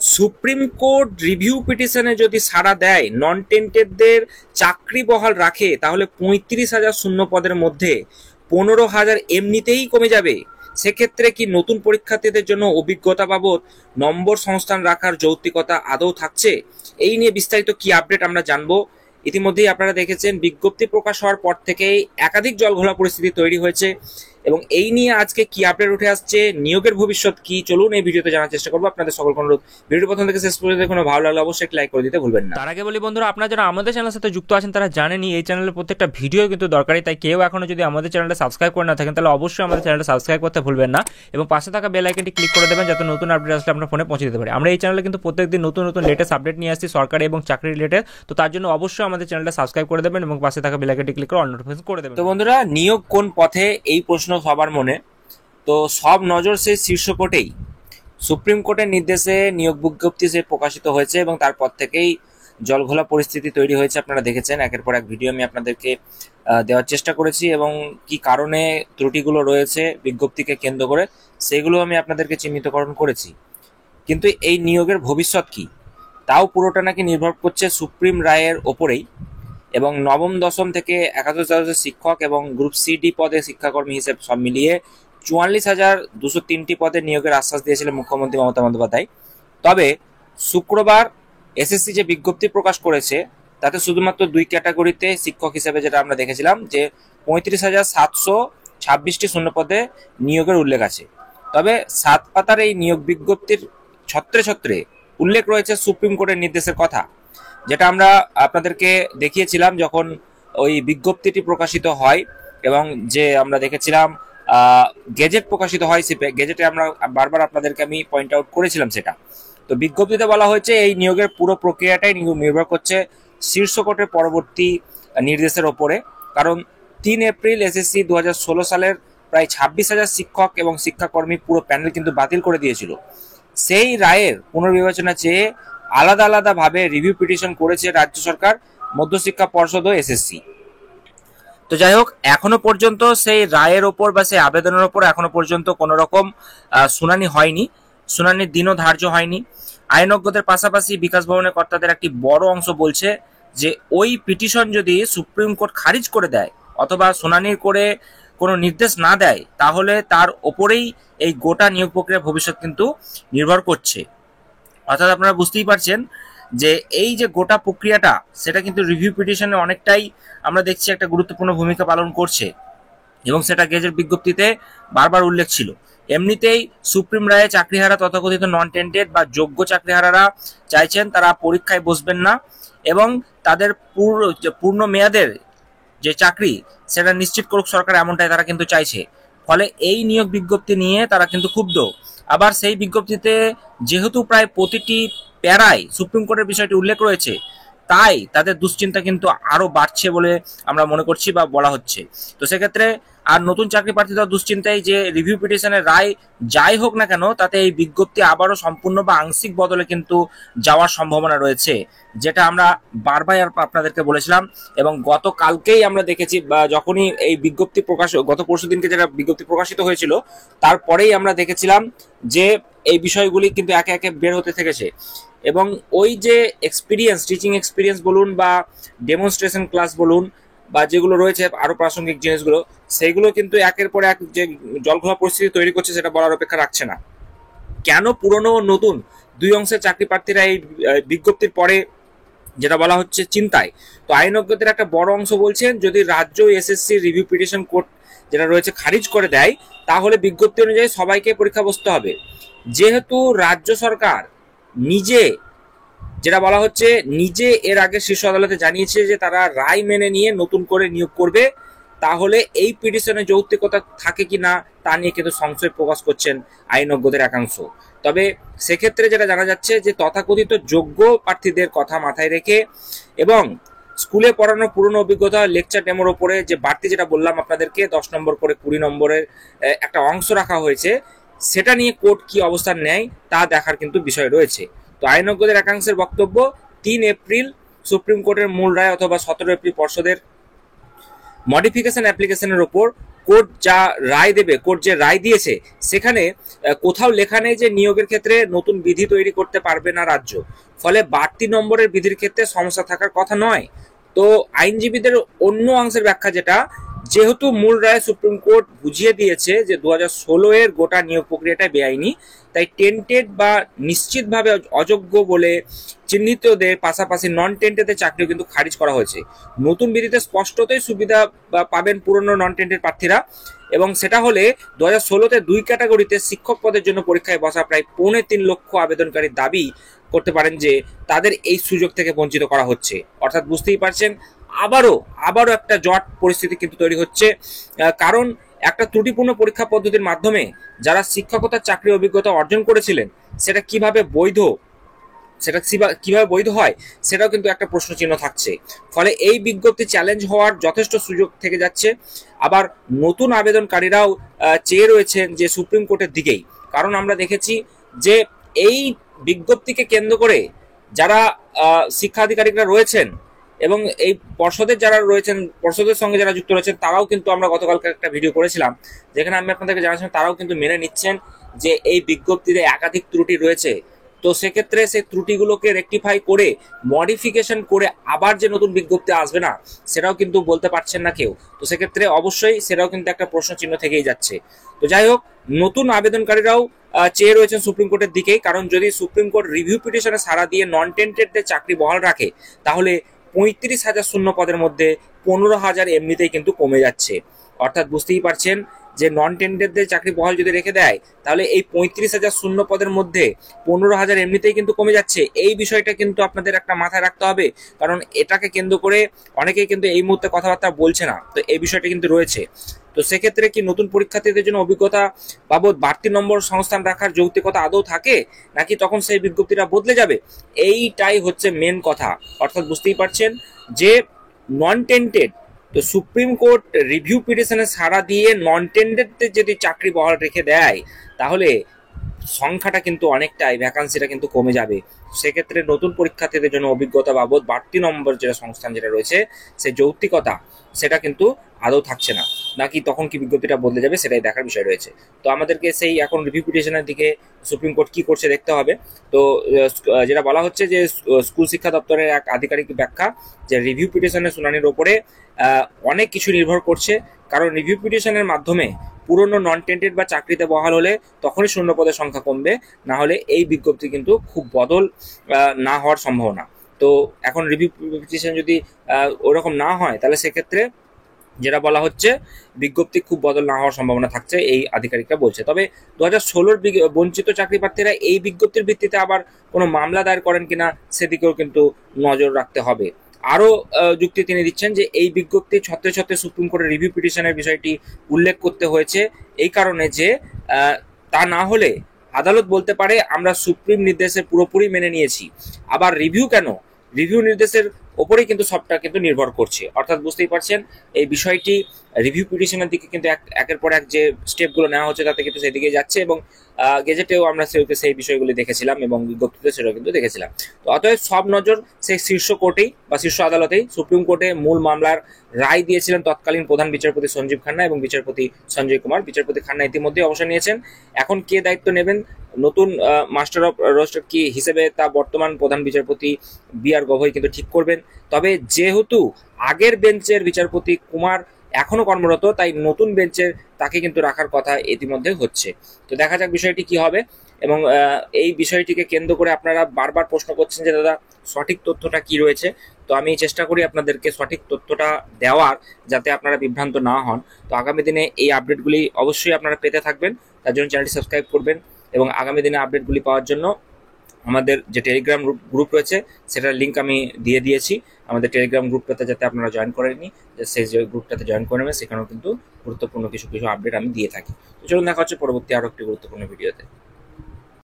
Supreme court review পিটিশনে যদি সাড়া দেয়, নন টেন্টেডদের চাকরি বহাল রাখে, তাহলে 35,000 শূন্য পদের মধ্যে 15,000 এমনিতেই কমে যাবে। সেক্ষেত্রে কি নতুন পরীক্ষার্থীদের জন্য অভিজ্ঞতা বাবদ নম্বর সংস্থান রাখার যৌক্তিকতা আদৌ থাকছে? এই নিয়ে বিস্তারিত কি আপডেট আমরা জানবো। ইতিমধ্যেই আপনারা দেখেছেন, বিজ্ঞপ্তি প্রকাশ হওয়ার পর থেকেই একাধিক জলঘোলা পরিস্থিতি তৈরি হয়েছে এবং এই নিয়ে আজকে কি আপডেট উঠে আসছে, নিয়োগের ভবিষ্যৎ কি, চলুন এই ভিডিওতে জানার চেষ্টা করবো। আপনাদের সকল অনুরোধ, ভিডিও প্রথম থেকে শেষ পর্যন্ত দেখুন, ভালো লাগলে অবশ্যই লাইক করে দিতে ভুলবেন না। তার আগে বলি বন্ধুরা, আপনারা যারা আমাদের চ্যানেলের সাথে যুক্ত আছেন তারা জানেনই এই চ্যানেলের প্রত্যেকটা ভিডিও কিন্তু দরকারি, তাই কেউ এখনো যদি আমাদের চ্যানেলটা সাবস্ক্রাইব করে না থাকেন তাহলে অবশ্যই আমাদের চ্যানেলটা সাবস্ক্রাইব করতে ভুলবেন না এবং পাশে থাকা বেল আইকনটি ক্লিক করে দেবেন যাতে নতুন আপডেট আসলে আপনার ফোনে পৌঁছে দিতে পারে। আমরা এই চ্যানেলে কিন্তু প্রত্যেকদিন নতুন নতুন লেটেস্ট আপডেট নিয়ে আসছি সরকারি এবং চাকরি রিলেটেড, তো তার জন্য অবশ্যই আমাদের চ্যানেলটা সাবস্ক্রাইব করে দেবেন এবং পাশে থাকা বেল আইকনটি ক্লিক করে অল নোটিফিকেশন করে দেবেন। তো বন্ধুরা, নিয়োগ কোন পথে, এই প্রশ্ন সবার মনে। তো সব নজর সেই শীর্ষ কোর্টেই। সুপ্রিম কোর্টের নির্দেশে নিয়োগ বিজ্ঞপ্তি সে প্রকাশিত হয়েছে এবং তারপর থেকেই জলঘোলা পরিস্থিতি তৈরি হয়েছে। আপনারা দেখেছেন, একের পর এক ভিডিও আমি আপনাদেরকে দেওয়ার চেষ্টা করেছি এবং কি কারণে ত্রুটিগুলো রয়েছে বিজ্ঞপ্তিকে কেন্দ্র করে সেগুলো আমি আপনাদেরকে চিহ্নিতকরণ করেছি। কিন্তু এই নিয়োগের ভবিষ্যৎ কি, তাও পুরোটা নাকি নির্ভর করছে সুপ্রিম রায়ের ওপরেই। এবং নবম দশম থেকে একাদশ দ্বাদশের শিক্ষক এবং গ্রুপ সি-ডি পদে শিক্ষাকর্মী হিসেবে সব মিলিয়ে 44,203টি পদে নিয়োগের আশ্বাস দিয়েছিলেন মুখ্যমন্ত্রী মমতা বন্দ্যোপাধ্যায়। তবে শুক্রবার এসএসসি যে বিজ্ঞপ্তি প্রকাশ করেছে তাতে শুধুমাত্র দুই ক্যাটাগরিতে শিক্ষক হিসেবে যেটা আমরা দেখেছিলাম যে 35,726টি শূন্য পদে নিয়োগের উল্লেখ আছে। তবে 7 পাতার এই নিয়োগ বিজ্ঞপ্তির ছত্রে ছত্রে উল্লেখ রয়েছে সুপ্রিম কোর্টের নির্দেশের কথা, যেটা আমরা আপনাদেরকে দেখিয়েছিলাম যখন ওই বিজ্ঞপ্তিটি প্রকাশিত হয় এবং যে আমরা দেখেছিলাম গেজেট প্রকাশিত হয়। গেজেটে আমরা বারবার আপনাদেরকে আমি পয়েন্ট আউট করেছিলাম সেটা। তো বিজ্ঞপ্তিতে বলা হয়েছে এই নিয়োগের পুরো প্রক্রিয়াটাই নির্ভর করছে শীর্ষ কোর্টের পরবর্তী নির্দেশের ওপরে। কারণ 3 এপ্রিল এসএসসি 2016 সালের প্রায় 26,000 শিক্ষক এবং শিক্ষাকর্মী পুরো প্যানেল কিন্তু বাতিল করে দিয়েছিল। সেই রায়ের পুনর্বিবেচনা চেয়ে আলাদা আলাদা ভাবে রিভিউ পিটিশন করেছে রাজ্য সরকার, মধ্যশিক্ষা পর্ষদ ও এসএসসি। তো যাই হোক, এখনো পর্যন্ত সেই রায়ের ওপর বা সেই আবেদনের ওপর এখনো পর্যন্ত কোনো রকম শুনানি হয়নি, শুনানির দিনও ধার্য হয়নি। আইনজ্ঞদের পাশাপাশি বিকাশ ভবনের কর্তাদের একটি বড় অংশ বলছে যে ওই পিটিশন যদি সুপ্রিম কোর্ট খারিজ করে দেয় অথবা শুনানি করে কোনো নির্দেশ না দেয় তাহলে তার ওপরেই এই গোটা নিয়োগ প্রক্রিয়ার ভবিষ্যৎ কিন্তু নির্ভর করছে। অর্থাৎ আপনারা বুঝতেই পারছেন যে এই যে গোটা প্রক্রিয়াটা সেটা কিন্তু রিভিউ পিটিশনে অনেকটাই আমরা দেখছি একটা গুরুত্বপূর্ণ ভূমিকা পালন করছে এবং সেটা গেজেট বিজ্ঞপ্তিতে বারবার উল্লেখ ছিল। এমনিতেই সুপ্রিম রায়ে চাকরিহারা তথাকথিত নন টেন্টেড বা যোগ্য চাকরিহারারা চাইছেন তারা পরীক্ষায় বসবেন না এবং তাদের পূর্ণ মেয়াদের যে চাকরি সেটা নিশ্চিত করুক সরকার, এমনটাই তারা কিন্তু চাইছে। ফলে এই নিয়োগ বিজ্ঞপ্তি নিয়ে তারা কিন্তু ক্ষুব্ধ। আবার সেই বিজ্ঞপ্তিতে যেহেতু প্রায় প্রতিটি প্যারায় সুপ্রিম কোর্টের বিষয়টি উল্লেখ রয়েছে, তাই তাদের দুশ্চিন্তা কিন্তু আরো বাড়ছে বলে আমরা মনে করছি বা বলা হচ্ছে। তো সেক্ষেত্রে আর নতুন চাকরি প্রার্থীদের দুশ্চিন্তায় যে রিভিউ পিটিশনের রায় যাই হোক না কেন তাতে এই বিজ্ঞপ্তি আবারও সম্পূর্ণ বা আংশিক বদলে কিন্তু যাওয়ার সম্ভাবনা রয়েছে, যেটা আমরা বারবার আপনাদেরকে বলেছিলাম। এবং গতকালকেই আমরা দেখেছি বা যখনই এই বিজ্ঞপ্তি প্রকাশ, গত পরশু দিনকে যেটা বিজ্ঞপ্তি প্রকাশিত হয়েছিল তারপরেই আমরা দেখেছিলাম যে এই বিষয়গুলি কিন্তু একে একে বের হতে থেকেছে এবং ওই যে এক্সপিরিয়েন্স, টিচিং এক্সপিরিয়েন্স বলুন বা ডেমনস্ট্রেশন ক্লাস বলুন বা যেগুলো রয়েছে আরো প্রাসঙ্গিক জিনিসগুলো, সেইগুলো কিন্তু একের পর এক যে জলঘোলা পরিস্থিতি তৈরি করছে সেটা বলার অপেক্ষা রাখছে না। কেন পুরনো ও নতুন দুই অংশের চাকরি প্রার্থীরা এই বিজ্ঞপ্তির পরে যেটা বলা হচ্ছে চিন্তায়? তো আইনজ্ঞদের একটা বড় অংশ বলছেন যদি রাজ্য এসএসসি রিভিউ পিটিশন কোর্ট যেটা রয়েছে খারিজ করে দেয় তাহলে বিজ্ঞপ্তি অনুযায়ী সবাইকে পরীক্ষা বসতে হবে। যেহেতু রাজ্য সরকার নিজে, যেটা বলা হচ্ছে, নিজে এর আগে শীর্ষ আদালতে জানিয়েছে যে তারা রায় মেনে নিয়ে নতুন করে নিয়োগ করবে, তাহলে এই পিটিশনে যৌক্তিকতা থাকে কি না তা নিয়ে কিন্তু সংশয় প্রকাশ করছেন আইনজ্ঞদের একাংশ। তবে সেক্ষেত্রে যেটা জানা যাচ্ছে যে তথাকথিত যোগ্য প্রার্থীদের কথা মাথায় রেখে এবং স্কুলে পড়ানো পুরনো অভিজ্ঞতা লেকচার ডেমোর ওপরে যে বাড়তি যেটা বললাম আপনাদেরকে 10 নম্বর করে 20 নম্বরের একটা অংশ রাখা হয়েছে, সেটা নিয়ে কোর্ট কি অবস্থান নেয় তা দেখার কিন্তু বিষয় রয়েছে। তো আইনজ্ঞদের একাংশের বক্তব্য 3 এপ্রিল সুপ্রিম কোর্টের মূল রায় অথবা 17 এপ্রিল পর্ষদের মডিফিকেশন অ্যাপ্লিকেশনের ওপর কোর্ট যা রায় দেবে, কোর্ট যে রায় দিয়েছে সেখানে কোথাও লেখা নেই যে নিয়োগের ক্ষেত্রে নতুন বিধি তৈরি করতে পারবে না রাজ্য। ফলে বাড়তি নম্বরের বিধির ক্ষেত্রে সমস্যা থাকার কথা নয়। তো আইনজীবীদের অন্য অংশের ব্যাখ্যা যেটা, যেহেতু মূল রায় সুপ্রিম কোর্ট বুঝিয়ে দিয়েছে যে 2016 এর গোটা নিয়োগ প্রক্রিয়াটা বেআইনি, তাই টেন্টেড বা নিশ্চিতভাবে অযোগ্য বলে চিহ্নিতদের পাশাপাশি নন টেন্টেডের চাকরিও কিন্তু খারিজ করা হয়েছে। নতুন বিধিতে স্পষ্টতই সুবিধা পাবেন পুরনো নন টেন্টেড প্রার্থীরা, এবং সেটা হলে 2016-তে 2 ক্যাটাগরিতে শিক্ষক পদের জন্য পরীক্ষায় বসা প্রায় 3.25 লক্ষ আবেদনকারী দাবি করতে পারেন যে তাদের এই সুযোগ থেকে বঞ্চিত করা হচ্ছে। অর্থাৎ বুঝতেই পারছেন আবারও একটা জট পরিস্থিতি কিন্তু তৈরি হচ্ছে, কারণ একটা ত্রুটিপূর্ণ পরীক্ষা পদ্ধতির মাধ্যমে যারা শিক্ষকতার চাকরি অভিজ্ঞতা অর্জন করেছিলেন সেটা কিভাবে বৈধ হয় সেটাও কিন্তু একটা প্রশ্নচিহ্ন থাকছে। ফলে এই বিজ্ঞপ্তি চ্যালেঞ্জ হওয়ার যথেষ্ট সুযোগ থেকে যাচ্ছে। আবার নতুন আবেদনকারীরাও চেয়ে রয়েছেন যে সুপ্রিম কোর্টের দিকেই, কারণ আমরা দেখেছি যে এই বিজ্ঞপ্তিকে কেন্দ্র করে যারা শিক্ষা আধিকারিকরা রয়েছেন এবং এই পর্ষদের সঙ্গে যারা যুক্ত রয়েছেন তারাও কিন্তু, আমরা গতকালকে একটা ভিডিও করেছিলাম যেখানে আমি আপনাদেরকে জানাচ্ছিলাম, তারাও কিন্তু মেনে নিচ্ছেন যে এই বিজ্ঞপ্তিতে একাধিক ত্রুটি রয়েছে। তো সেক্ষেত্রে সেই ত্রুটিগুলোকে রেকটিফাই করে মডিফিকেশন করে আবার যে নতুন বিজ্ঞপ্তি আসবে না সেটাও কিন্তু বলতে পারছেন না কেউ। তো সেক্ষেত্রে অবশ্যই সেটাও কিন্তু একটা প্রশ্ন চিহ্ন থেকেই যাচ্ছে। তো যাই হোক, নতুন আবেদনকারীরাও চেয়ে রয়েছেন সুপ্রিম কোর্টের দিকেই, কারণ যদি সুপ্রিম কোর্ট রিভিউ পিটিশনে সাড়া দিয়ে নন টেন্টেডদের চাকরি বহাল রাখে তাহলে 35,000 শূন্য পদের মধ্যে 15,000 এমনিতেই কিন্তু কমে যাচ্ছে। অর্থাৎ বুঝতেই পারছেন যে নন টেন্ডারদের চাকরি বহাল যদি রেখে দেয় তাহলে এই 35,000 শূন্য পদের মধ্যে 15,000 এমনিতেই কিন্তু কমে যাচ্ছে। এই বিষয়টা কিন্তু আপনাদের একটা মাথায় রাখতে হবে, কারণ এটাকে কেন্দ্র করে অনেকেই কিন্তু এই মুহূর্তে কথাবার্তা বলছে না। তো এই বিষয়টা কিন্তু রয়েছে। তো সেক্ষেত্রে কি নতুন পরীক্ষার্থীদের জন্য অভিজ্ঞতা বাবদ বাড়তি নম্বর সংস্থান রাখার যৌক্তিকতা আদৌ থাকে, নাকি তখন সেই বিজ্ঞপ্তিটা বদলে যাবে? এইটাই হচ্ছে মেন কথা। অর্থাৎ বুঝতেই পারছেন যে নন টেন্টেড, তো সুপ্রিম কোর্ট রিভিউ পিটিশনে সাড়া দিয়ে নন টেন্ডেডদের যদি চাকরি বহাল রেখে দেয় তাহলে সংখ্যাটা কিন্তু অনেকটাই, ভ্যাকান্সিটা কিন্তু কমে যাবে। সেক্ষেত্রে নতুন পরীক্ষার্থীদের জন্য অভিজ্ঞতা বাবদ বাড়তি নম্বর যেটা সংস্থান যেটা রয়েছে সেই যৌক্তিকতা সেটা কিন্তু আদৌ থাকছে না, নাকি তখন কি বিজ্ঞপ্তিটা বদলে যাবে সেটাই দেখার বিষয় রয়েছে। তো আমাদেরকে সেই এখন রিভিউ পিটিশনের দিকে সুপ্রিম কোর্ট কি করছে দেখতে হবে। তো যেটা বলা হচ্ছে যে স্কুল শিক্ষা দপ্তরের এক আধিকারিক ব্যাখ্যা যে রিভিউ পিটিশনের শুনানির ওপরে অনেক কিছু নির্ভর করছে, কারণ রিভিউ পিটিশনের মাধ্যমে পুরনো নন টেন্টেড বা চাকরিতে বহাল হলে তখনই শূন্য পদের সংখ্যা কমবে, না হলে এই বিজ্ঞপ্তি কিন্তু খুব বদল না হওয়ার সম্ভাবনা। তো এখন রিভিউ পিটিশন যদি ওরকম না হয় তাহলে সেক্ষেত্রে যেটা বলা হচ্ছে বিজ্ঞপ্তি খুব বদল না হওয়ার সম্ভাবনা থাকছে, এই আধিকারিকরা বলছে। তবে 2016 বঞ্চিত চাকরি প্রার্থীরা এই বিজ্ঞপ্তির ভিত্তিতে আবার কোনো মামলা দায়ের করেন কিনা সেদিকেও কিন্তু নজর রাখতে হবে। আরও যুক্তি তিনি দিচ্ছেন যে এই বিজ্ঞপ্তি ছত্রে ছত্রে সুপ্রিম কোর্টের রিভিউ পিটিশনের বিষয়টি উল্লেখ করতে হয়েছে এই কারণে যে তা না হলে আদালত বলতে পারে আমরা সুপ্রিম নির্দেশে পুরোপুরি মেনে নিয়েছি, আবার রিভিউ কেন, রিভিউ নির্দেশের ওপরেই কিন্তু সবটা কিন্তু নির্ভর করছে। অর্থাৎ বুঝতেই পারছেন এই বিষয়টি রিভিউ পিটিশনের দিকে কিন্তু একের পর এক যে স্টেপগুলো নেওয়া হচ্ছে তাতে কিন্তু সেদিকে যাচ্ছে, এবং গেজেটেও আমরা সেই বিষয়গুলি দেখেছিলাম এবং বিজ্ঞপ্তিতে সেটাও কিন্তু দেখেছিলাম। তো অতএব সব নজর সেই শীর্ষ কোর্টেই বা শীর্ষ আদালতেই। সুপ্রিম কোর্টে মূল মামলার রায় দিয়েছিলেন তৎকালীন প্রধান বিচারপতি সঞ্জীব খান্না এবং বিচারপতি সঞ্জয় কুমার। বিচারপতি খান্না ইতিমধ্যেই অবসর নিয়েছেন। এখন কে দায়িত্ব নেবেন নতুন মাস্টার অফ রোস্টার কি হিসেবে তা বর্তমান প্রধান বিচারপতি বি.আর. গভৈ কিন্তু ঠিক করবেন। তবে যেহেতু আগের বেঞ্চের বিচারপতি কুমার এখনো কর্মরত, তাই নতুন বেঞ্চের তাকে কিন্তু রাখার কথা ইতিমধ্যে হচ্ছে। তো দেখা যাক বিষয়টি কি হবে। এবং এই বিষয়টিকে কেন্দ্র করে আপনারা বারবার প্রশ্ন করছেন যে দাদা সঠিক তথ্যটা কি রয়েছে। তো আমি চেষ্টা করি আপনাদেরকে সঠিক তথ্যটা দেওয়ার, যাতে আপনারা বিভ্রান্ত না হন। তো আগামী দিনে এই আপডেটগুলি অবশ্যই আপনারা পেতে থাকবেন, তার জন্য চ্যানেলটি সাবস্ক্রাইব করবেন। এবং আগামী দিনে আপডেটগুলি পাওয়ার জন্য আমাদের যে টেলিগ্রাম গ্রুপ রয়েছে সেটার লিঙ্ক আমি দিয়ে দিয়েছি। আমাদের টেলিগ্রাম গ্রুপটাতে যাতে আপনারা জয়েন করে নিই, সেই যে গ্রুপটাতে জয়েন করে নেবেন, সেখানেও কিন্তু গুরুত্বপূর্ণ কিছু আপডেট আমি দিয়ে থাকি। তো চলুন দেখা হচ্ছে পরবর্তী আরও একটি গুরুত্বপূর্ণ ভিডিওতে।